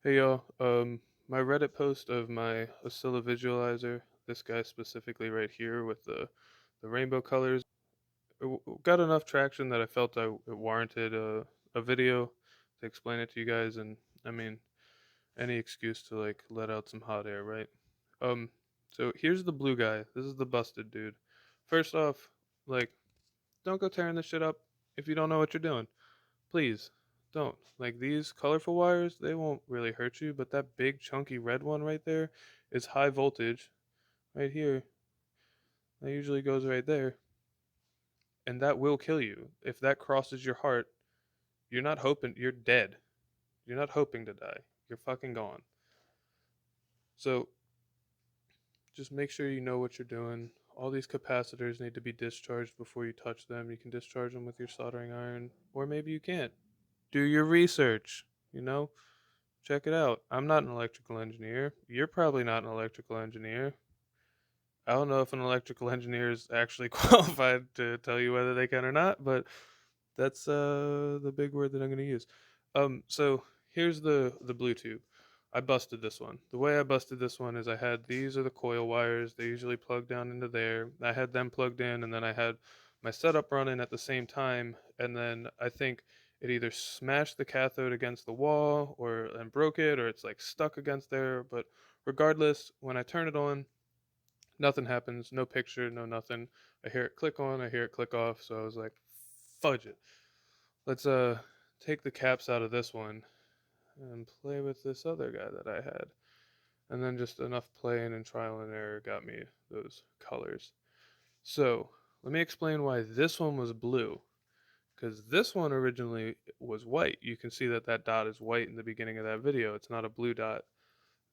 Hey y'all, my Reddit post of my Oscilivisualizer, this guy specifically right here with the rainbow colors, got enough traction that I felt it warranted a video to explain it to you guys, and I mean, any excuse to like let out some hot air, right? Um, so here's the blue guy. This is the busted dude. First off, like, don't go tearing this shit up if you don't know what you're doing. Please don't. Like these colorful wires, they won't really hurt you, but that big chunky red one right there is high voltage right here. That usually goes right there, and that will kill you. If that crosses your heart, you're not hoping, you're dead. You're not hoping to die. You're fucking gone. So just make sure you know what you're doing. All these capacitors need to be discharged before you touch them. You can discharge them with your soldering iron, or maybe you can't. Do your research, you know? Check it out. I'm not an electrical engineer. You're probably not an electrical engineer. I don't know if an electrical engineer is actually qualified to tell you whether they can or not, but that's the big word that I'm going to use. So here's the blue tube. I busted this one. The way I busted this one is I had these are the coil wires. They usually plug down into there. I had them plugged in, and then I had my setup running at the same time. And then I think it either smashed the cathode against the wall or and broke it, or it's like stuck against there. But regardless, when I turn it on, nothing happens. No picture, no nothing. I hear it click on. I hear it click off. So I was like, fudge it. Let's take the caps out of this one and play with this other guy that I had. And then just enough playing and trial and error got me those colors. So let me explain why this one was blue. Because this one originally was white. You can see that that dot is white in the beginning of that video. It's not a blue dot.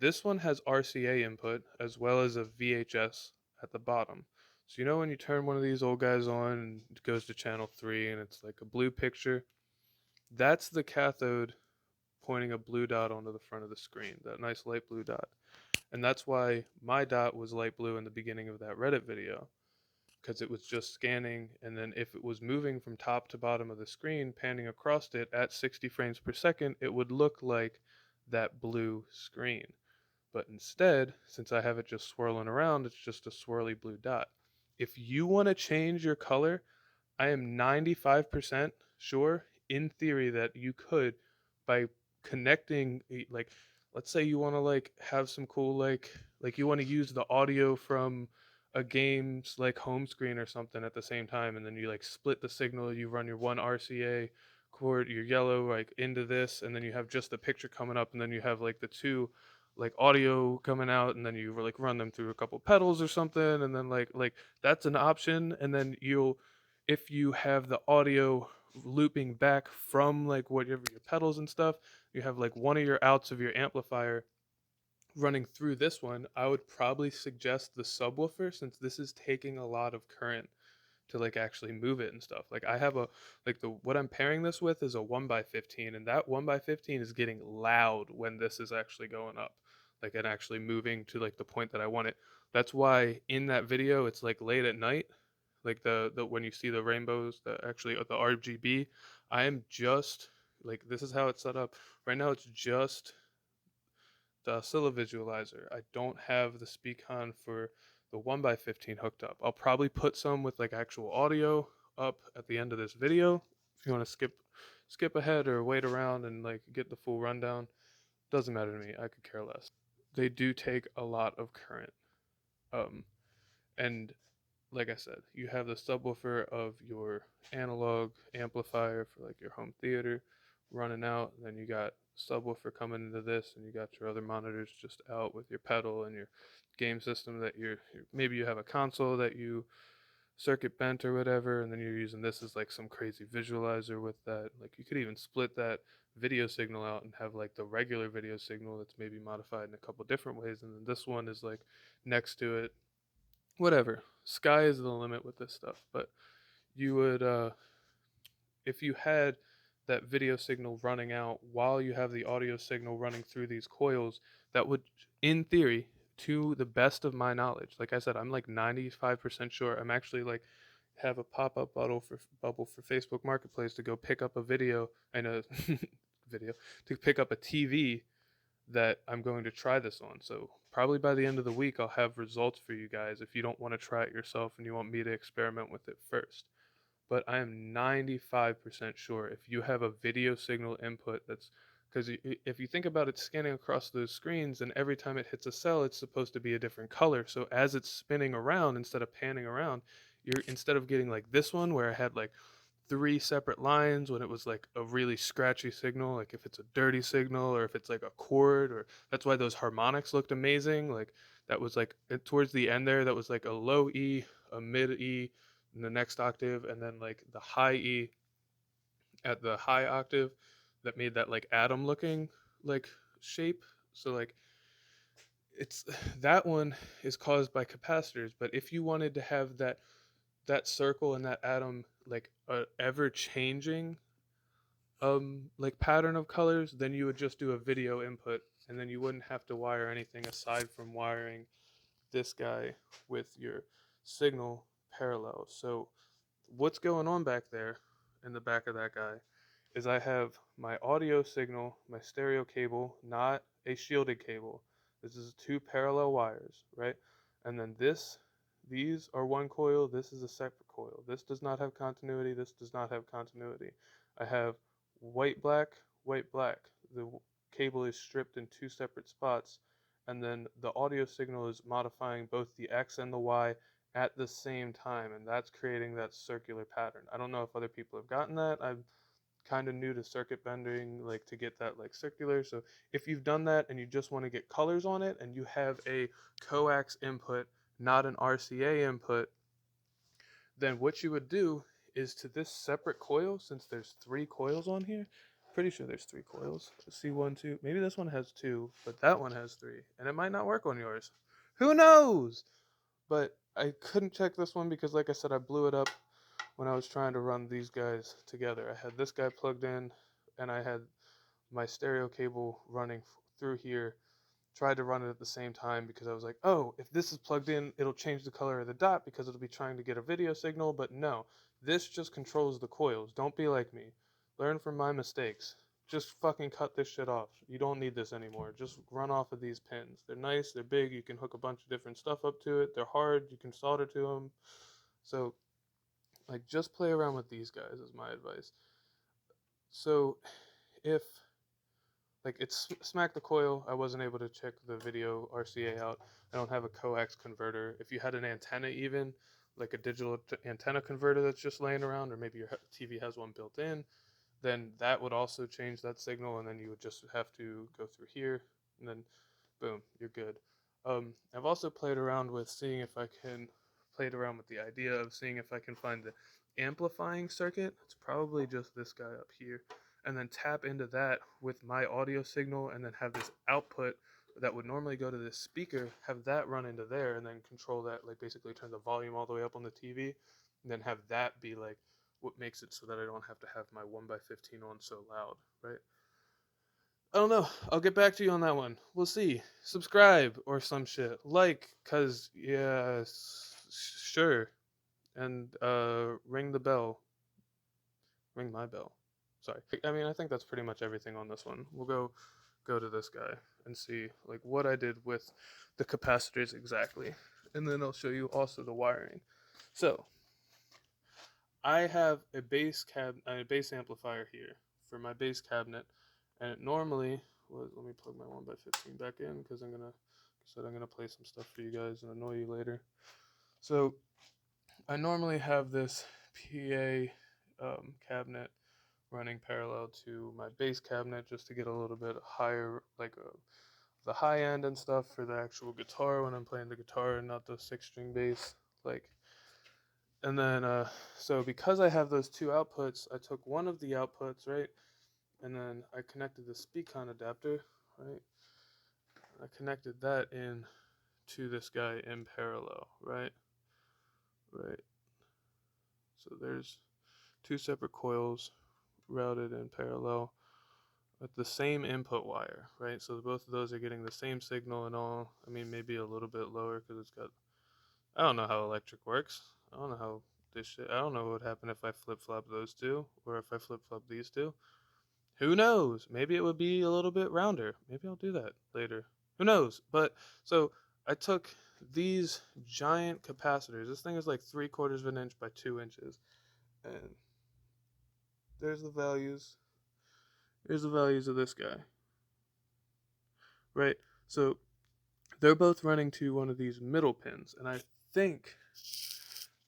This one has RCA input as well as a VHS at the bottom. So you know when you turn one of these old guys on and it goes to channel 3 and it's like a blue picture? That's the cathode pointing a blue dot onto the front of the screen, that nice light blue dot. And that's why my dot was light blue in the beginning of that Reddit video, because it was just scanning, and then if it was moving from top to bottom of the screen, panning across it at 60 frames per second, it would look like that blue screen. But instead, since I have it just swirling around, it's just a swirly blue dot. If you want to change your color, I am 95% sure in theory that you could by connecting like let's say you want to like have some cool like you want to use the audio from a game's like home screen or something at the same time, and then you like split the signal, you run your one RCA cord, your yellow like into this, and then you have just the picture coming up, and then you have like the two like audio coming out, and then you like run them through a couple pedals or something, and then like that's an option. And then you'll if you have the audio looping back from like whatever your pedals and stuff, you have like one of your outs of your amplifier running through this one. I would probably suggest the subwoofer, since this is taking a lot of current to like actually move it and stuff. Like I have a like the what I'm pairing this with is a 1x15, and that 1x15 is getting loud when this is actually going up, like and actually moving to like the point that I want it. That's why in that video it's like late at night, like the when you see the rainbows, the actually the RGB. I am just like this is how it's set up right now. It's just the Oscilivisualizer. I don't have the Speakon for the 1x15 hooked up. I'll probably put some with like actual audio up at the end of this video. If you want to skip ahead or wait around and like get the full rundown, doesn't matter to me. I could care less. They do take a lot of current. Um, and like I said, you have the subwoofer of your analog amplifier for like your home theater running out, and then you got subwoofer coming into this, and you got your other monitors just out with your pedal and your game system that maybe you have a console that you circuit bent or whatever, and then you're using this as like some crazy visualizer with that. Like you could even split that video signal out and have like the regular video signal that's maybe modified in a couple different ways, and then this one is like next to it. Whatever, sky is the limit with this stuff. But you would if you had that video signal running out while you have the audio signal running through these coils, that would in theory, to the best of my knowledge, like I said, I'm like 95% sure. I'm actually like have a pop-up bubble for Facebook Marketplace to go pick up a video and a video to pick up a TV that I'm going to try this on. So probably by the end of the week, I'll have results for you guys if you don't want to try it yourself and you want me to experiment with it first. But I am 95% sure if you have a video signal input that's, because if you think about it scanning across those screens, and every time it hits a cell, it's supposed to be a different color. So as it's spinning around, instead of panning around, instead of getting like this one where I had like three separate lines when it was like a really scratchy signal, like if it's a dirty signal or if it's like a chord, or that's why those harmonics looked amazing. Like that was like towards the end there, that was like a low E, a mid E in the next octave, and then like the high E at the high octave that made that like atom looking like shape. So like it's that one is caused by capacitors, but if you wanted to have that circle and that atom like a ever changing like pattern of colors, then you would just do a video input, and then you wouldn't have to wire anything aside from wiring this guy with your signal parallel. So what's going on back there in the back of that guy is I have my audio signal, my stereo cable, not a shielded cable. This is two parallel wires, right? And then these are one coil, this is a separate coil. This does not have continuity, this does not have continuity. I have white, black, white, black. The cable is stripped in two separate spots, and then the audio signal is modifying both the X and the Y at the same time, and that's creating that circular pattern. I don't know if other people have gotten that. I'm kind of new to circuit bending, like to get that like circular. So if you've done that and you just want to get colors on it and you have a coax input, not an RCA input, then what you would do is to this separate coil, since there's three coils on here, pretty sure there's three coils. See, one, two, maybe this one has two, but that one has three, and it might not work on yours. Who knows? But I couldn't check this one because, like I said, I blew it up when I was trying to run these guys together. I had this guy plugged in, and I had my stereo cable running through here. Tried to run it at the same time because I was like, oh, if this is plugged in, it'll change the color of the dot because it'll be trying to get a video signal. But no, this just controls the coils. Don't be like me. Learn from my mistakes. Just fucking cut this shit off. You don't need this anymore. Just run off of these pins. They're nice, they're big, you can hook a bunch of different stuff up to it. They're hard, you can solder to them. So, like, just play around with these guys is my advice. So, if like it's smack the coil, I wasn't able to check the video RCA out. I don't have a coax converter. If you had an antenna, even like a digital antenna converter that's just laying around, or maybe your TV has one built in, then that would also change that signal, and then you would just have to go through here, and then boom, you're good. I've also played around with seeing if I can played around with the idea of seeing if I can find the amplifying circuit. It's probably just this guy up here, and then tap into that with my audio signal, and then have this output that would normally go to this speaker, have that run into there, and then control that, like basically turn the volume all the way up on the TV, and then have that be like what makes it so that I don't have to have my 1x15 on so loud, right? I don't know. I'll get back to you on that one. We'll see. Subscribe or some shit. Like, cause yeah, sure. And ring the bell. Ring my bell. Sorry. I mean, I think that's pretty much everything on this one. We'll go to this guy and see like what I did with the capacitors exactly, and then I'll show you also the wiring. So I have a bass amplifier here for my bass cabinet, and it normally was. Let me plug my 1x15 back in because I'm gonna play some stuff for you guys and annoy you later. So I normally have this PA cabinet running parallel to my bass cabinet just to get a little bit higher, like the high end and stuff for the actual guitar when I'm playing the guitar and not the 6-string bass, like. And then, so because I have those two outputs, I took one of the outputs, right, and then I connected the Speakon adapter, right. I connected that in to this guy in parallel, right, right. So there's two separate coils routed in parallel with the same input wire, right. So both of those are getting the same signal and all. I mean, maybe a little bit lower because it's got. I don't know how electric works. I don't know how this shit. I don't know what would happen if I flip flop those two, or if I flip flop these two. Who knows? Maybe it would be a little bit rounder. Maybe I'll do that later. Who knows? But so I took these giant capacitors. This thing is like 3/4 of an inch by 2 inches. And there's the values. Here's the values of this guy. Right? So they're both running to one of these middle pins. And I think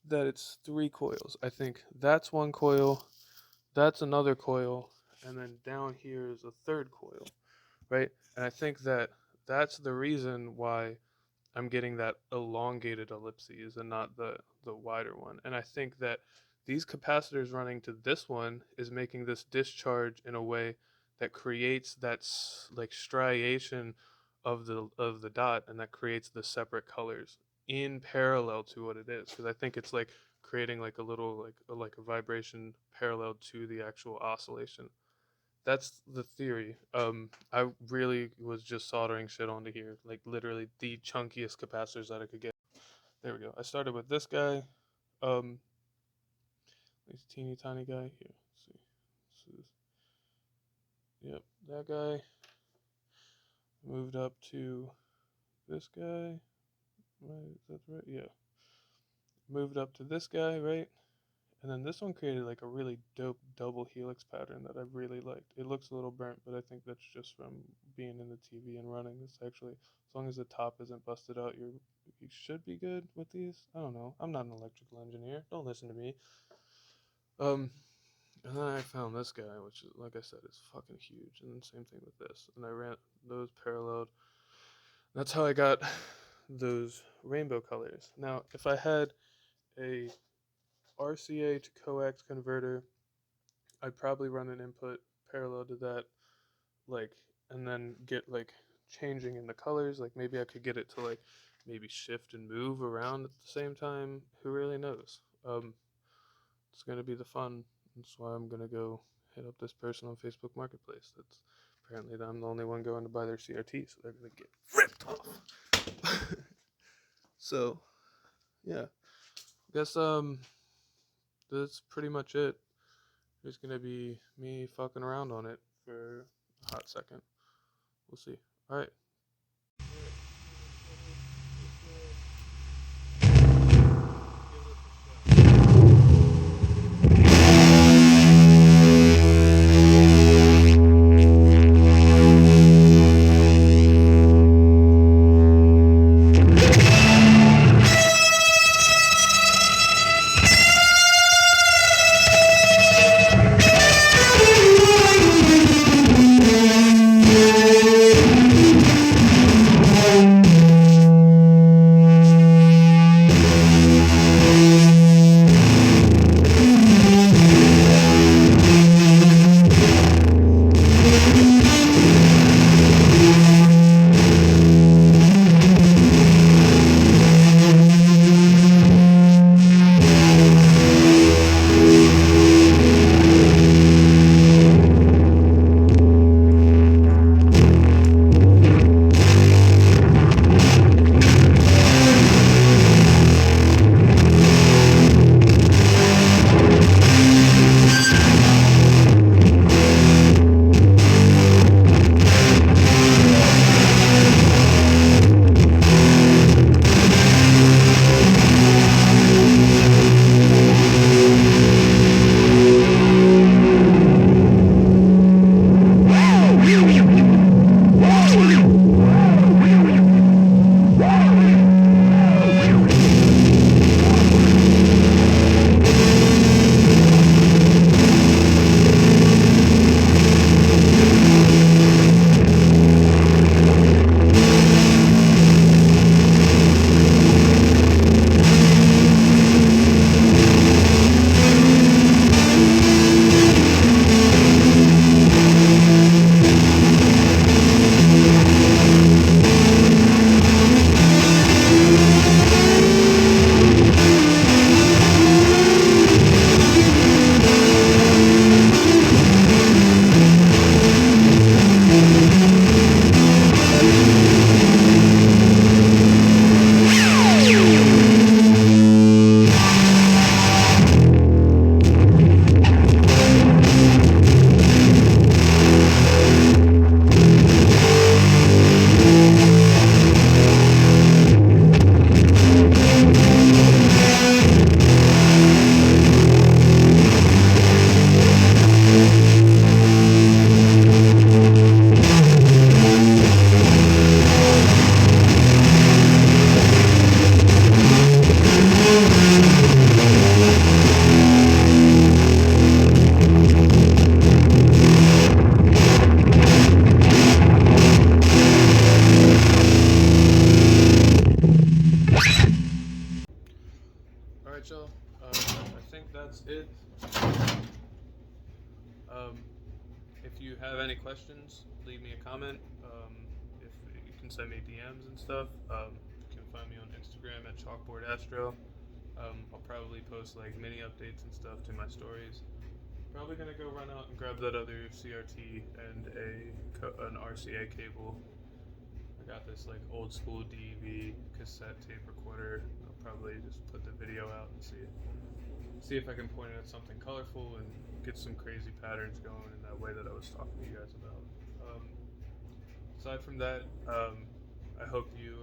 that it's 3 coils. I think that's one coil, that's another coil, and then down here is a third coil, right? And I think that that's the reason why I'm getting that elongated ellipses and not the wider one. And I think that these capacitors running to this one is making this discharge in a way that creates that like striation of the dot, and that creates the separate colors in parallel to what it is, because I think it's like creating like a little like a vibration parallel to the actual oscillation. That's the theory. I really was just soldering shit onto here, like literally the chunkiest capacitors that I could get. There we go. I started with this guy, this teeny tiny guy here. Let's see, this is, yep, that guy. Moved up to this guy. Right, that's right. Yeah. Moved up to this guy, right? And then this one created like a really dope double helix pattern that I really liked. It looks a little burnt, but I think that's just from being in the TV and running. It's actually, as long as the top isn't busted out, you should be good with these. I don't know. I'm not an electrical engineer. Don't listen to me. And then I found this guy, which is, like I said, is fucking huge. And then same thing with this. And I ran those paralleled. That's how I got those rainbow colors. Now, if I had a RCA to coax converter, I'd probably run an input parallel to that, like, and then get like changing in the colors. Like maybe I could get it to like maybe shift and move around at the same time. Who really knows? It's gonna be the fun. That's why I'm gonna go hit up this person on Facebook Marketplace. That's apparently I'm the only one going to buy their CRT, so they're gonna get ripped off. So, yeah, I guess that's pretty much it. There's gonna be me fucking around on it for a hot second. We'll see. All right. any questions, leave me a comment. If you can send me DMs and stuff. You can find me on Instagram at chalkboardastro. I'll probably post like mini updates and stuff to my stories. Probably gonna go run out and grab that other CRT and an RCA cable. I got this like old school DV cassette tape recorder. I'll probably just put the video out and see if I can point it at something colorful and get some crazy patterns going in that way that I was talking to you guys about. Aside from that, I hope you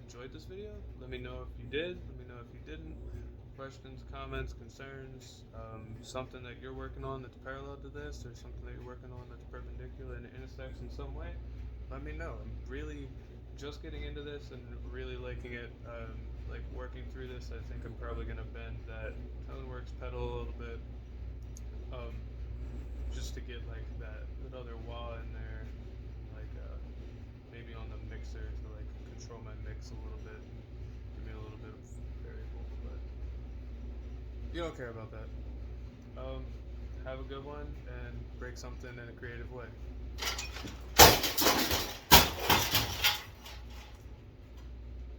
enjoyed this video. Let me know if you did. Let me know if you didn't. Questions, comments, concerns, something that you're working on that's parallel to this, or something that you're working on that's perpendicular and intersects in some way. Let me know. I'm really just getting into this and really liking it. Like working through this, I think I'm probably gonna bend that ToneWorks pedal a little bit, just to get like that other wah in there, like maybe on the mixer to like control my mix a little bit, give me a little bit of variable. But you don't care about that. Have a good one and break something in a creative way.